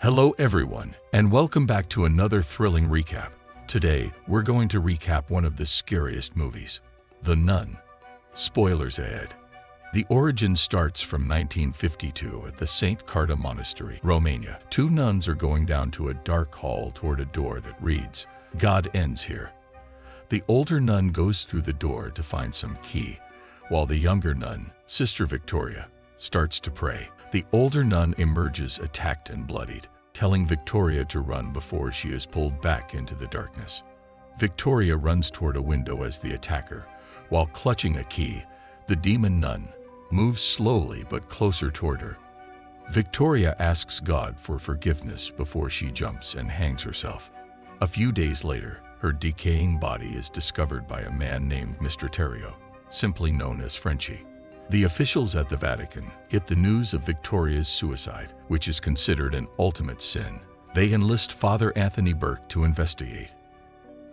Hello everyone, and welcome back to another thrilling recap. Today, we're going to recap one of the scariest movies, The Nun. Spoilers ahead. The origin starts from 1952 at the St. Carta Monastery, Romania. Two nuns are going down to a dark hall toward a door that reads, "God ends here." The older nun goes through the door to find some key, while the younger nun, Sister Victoria, starts to pray. The older nun emerges attacked and bloodied, telling Victoria to run before she is pulled back into the darkness. Victoria runs toward a window as the attacker, while clutching a key. The demon nun moves slowly but closer toward her. Victoria asks God for forgiveness before she jumps and hangs herself. A few days later, her decaying body is discovered by a man named Mr. Terrio, simply known as Frenchie. The officials at the Vatican get the news of Victoria's suicide, which is considered an ultimate sin. They enlist Father Anthony Burke to investigate.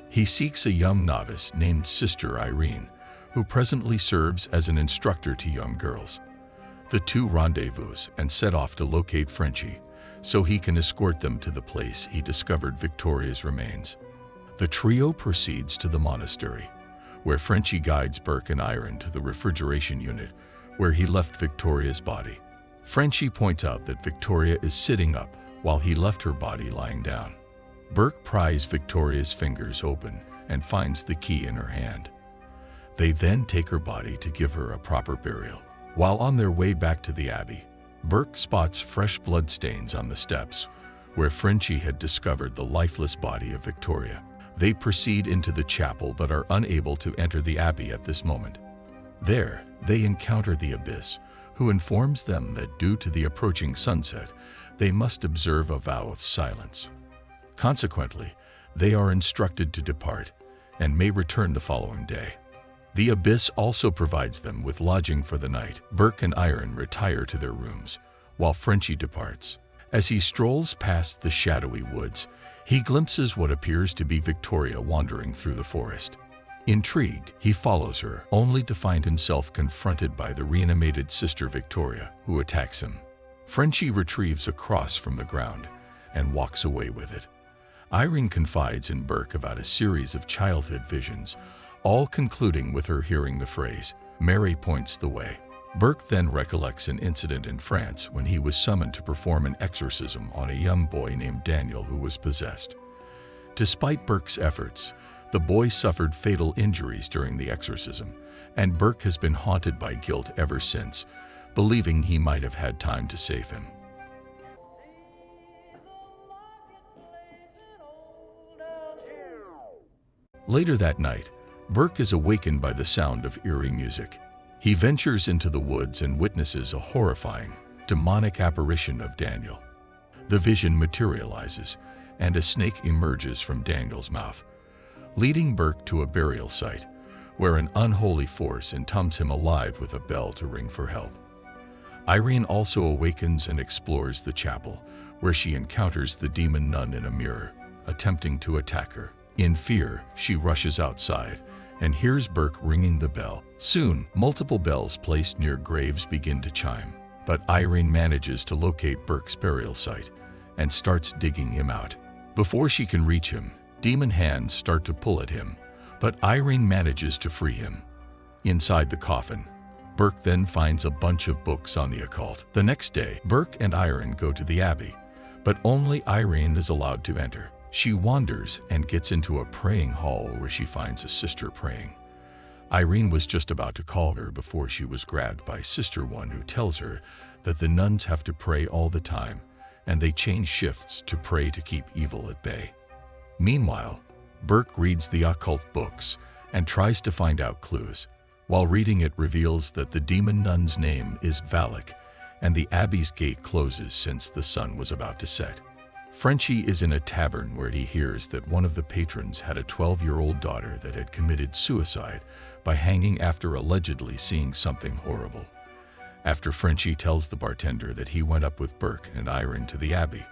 He seeks a young novice named Sister Irene, who presently serves as an instructor to young girls. The two rendezvous and set off to locate Frenchie, so he can escort them to the place he discovered Victoria's remains. The trio proceeds to the monastery, where Frenchie guides Burke and Irene to the refrigeration unit where he left Victoria's body. Frenchie points out that Victoria is sitting up while he left her body lying down. Burke pries Victoria's fingers open and finds the key in her hand. They then take her body to give her a proper burial. While on their way back to the abbey, Burke spots fresh bloodstains on the steps where Frenchie had discovered the lifeless body of Victoria. They proceed into the chapel but are unable to enter the abbey at this moment. There, they encounter the abbess, who informs them that due to the approaching sunset, they must observe a vow of silence. Consequently, they are instructed to depart and may return the following day. The abbess also provides them with lodging for the night. Burke and Irene retire to their rooms, while Frenchie departs. As he strolls past the shadowy woods, he glimpses what appears to be Victoria wandering through the forest. Intrigued, he follows her, only to find himself confronted by the reanimated Sister Victoria, who attacks him. Frenchie retrieves a cross from the ground and walks away with it. Irene confides in Burke about a series of childhood visions, all concluding with her hearing the phrase, "Mary points the way." Burke then recollects an incident in France when he was summoned to perform an exorcism on a young boy named Daniel who was possessed. Despite Burke's efforts, the boy suffered fatal injuries during the exorcism, and Burke has been haunted by guilt ever since, believing he might have had time to save him. Later that night, Burke is awakened by the sound of eerie music. He ventures into the woods and witnesses a horrifying, demonic apparition of Daniel. The vision materializes, and a snake emerges from Daniel's mouth, leading Burke to a burial site, where an unholy force entombs him alive with a bell to ring for help. Irene also awakens and explores the chapel, where she encounters the demon nun in a mirror, attempting to attack her. In fear, she rushes outside and hears Burke ringing the bell. Soon, multiple bells placed near graves begin to chime, but Irene manages to locate Burke's burial site and starts digging him out. Before she can reach him, demon hands start to pull at him, but Irene manages to free him. Inside the coffin, Burke then finds a bunch of books on the occult. The next day, Burke and Irene go to the abbey, but only Irene is allowed to enter. She wanders and gets into a praying hall where she finds a sister praying. Irene was just about to call her before she was grabbed by Sister One, who tells her that the nuns have to pray all the time, and they change shifts to pray to keep evil at bay. Meanwhile, Burke reads the occult books and tries to find out clues. While reading, it reveals that the demon nun's name is Valak, and the abbey's gate closes since the sun was about to set. Frenchie is in a tavern where he hears that one of the patrons had a 12-year-old daughter that had committed suicide by hanging after allegedly seeing something horrible. After Frenchie tells the bartender that he went up with Burke and Irene to the abbey,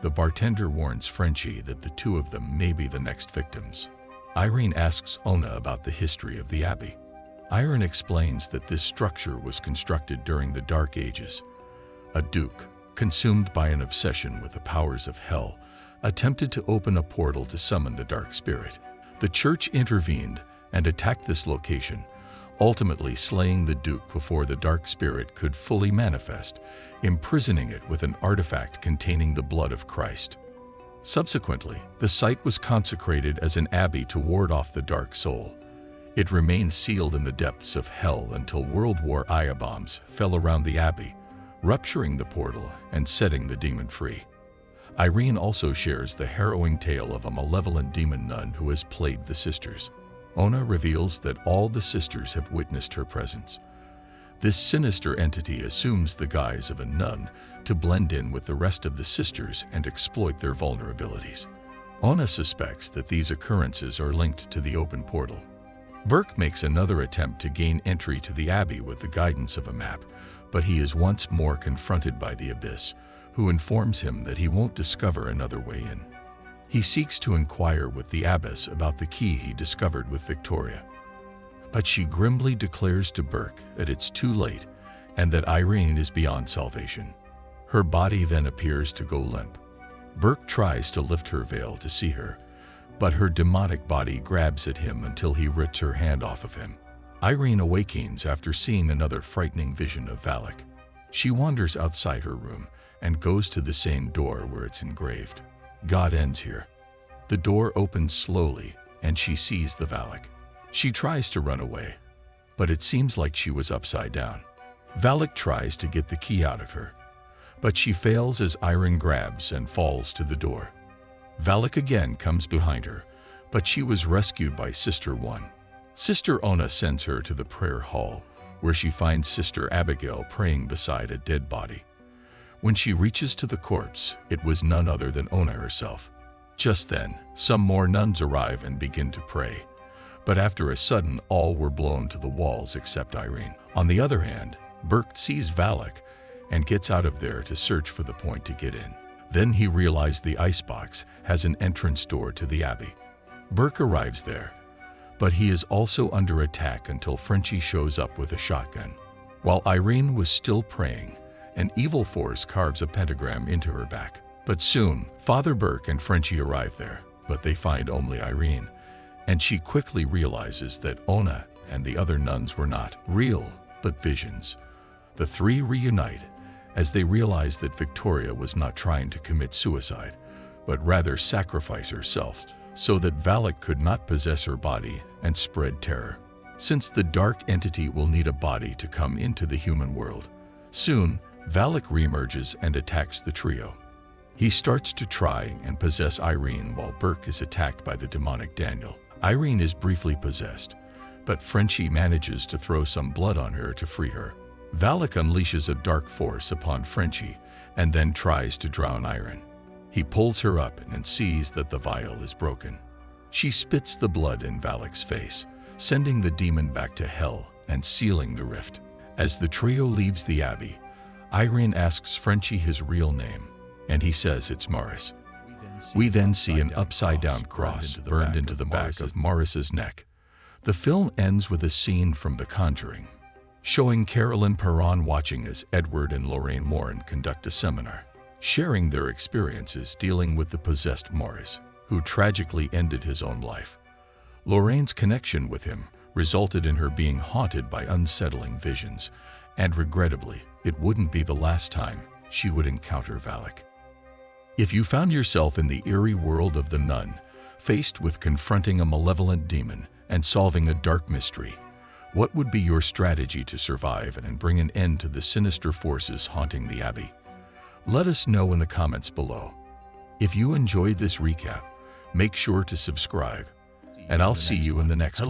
the bartender warns Frenchie that the two of them may be the next victims. Irene asks Ona about the history of the abbey. Irene explains that this structure was constructed during the Dark Ages. A duke, consumed by an obsession with the powers of hell, attempted to open a portal to summon the dark spirit. The church intervened and attacked this location, ultimately slaying the Duke before the dark spirit could fully manifest, imprisoning it with an artifact containing the blood of Christ. Subsequently, the site was consecrated as an abbey to ward off the dark soul. It remained sealed in the depths of hell until World War I bombs fell around the abbey, rupturing the portal and setting the demon free. Irene also shares the harrowing tale of a malevolent demon nun who has plagued the sisters. Ona reveals that all the sisters have witnessed her presence. This sinister entity assumes the guise of a nun to blend in with the rest of the sisters and exploit their vulnerabilities. Ona suspects that these occurrences are linked to the open portal. Burke makes another attempt to gain entry to the abbey with the guidance of a map, but he is once more confronted by the Abyss, who informs him that he won't discover another way in. He seeks to inquire with the Abbess about the key he discovered with Victoria, but she grimly declares to Burke that it's too late and that Irene is beyond salvation. Her body then appears to go limp. Burke tries to lift her veil to see her, but her demonic body grabs at him until he rips her hand off of him. Irene awakens after seeing another frightening vision of Valak. She wanders outside her room and goes to the same door where it's engraved. God ends here. The door opens slowly and she sees the Valak. She tries to run away, but it seems like she was upside down. Valak tries to get the key out of her, but she fails as Irene grabs and falls to the door. Valak again comes behind her, but she was rescued by Sister One. Sister Ona sends her to the prayer hall, where she finds Sister Abigail praying beside a dead body. When she reaches to the corpse, it was none other than Ona herself. Just then, some more nuns arrive and begin to pray, but after a sudden all were blown to the walls except Irene. On the other hand, Burke sees Valak and gets out of there to search for the point to get in. Then he realized the icebox has an entrance door to the abbey. Burke arrives there, but he is also under attack until Frenchie shows up with a shotgun. While Irene was still praying, an evil force carves a pentagram into her back. But soon, Father Burke and Frenchie arrive there, but they find only Irene, and she quickly realizes that Ona and the other nuns were not real, but visions. The three reunite as they realize that Victoria was not trying to commit suicide, but rather sacrifice herself so that Valak could not possess her body and spread terror. Since the dark entity will need a body to come into the human world, soon Valak reemerges and attacks the trio. He starts to try and possess Irene while Burke is attacked by the demonic Daniel. Irene is briefly possessed, but Frenchie manages to throw some blood on her to free her. Valak unleashes a dark force upon Frenchie and then tries to drown Irene. He pulls her up and sees that the vial is broken. She spits the blood in Valak's face, sending the demon back to hell and sealing the rift. As the trio leaves the abbey, Irene asks Frenchie his real name, and he says it's Morris. We then see an upside-down cross burned into the back of Morris's neck. The film ends with a scene from The Conjuring, showing Carolyn Perron watching as Edward and Lorraine Warren conduct a seminar, sharing their experiences dealing with the possessed Morris, who tragically ended his own life. Lorraine's connection with him resulted in her being haunted by unsettling visions, and regrettably, it wouldn't be the last time she would encounter Valak. If you found yourself in the eerie world of The Nun, faced with confronting a malevolent demon and solving a dark mystery, what would be your strategy to survive and bring an end to the sinister forces haunting the abbey? Let us know in the comments below. If you enjoyed this recap, make sure to subscribe, and I'll see you in the next one.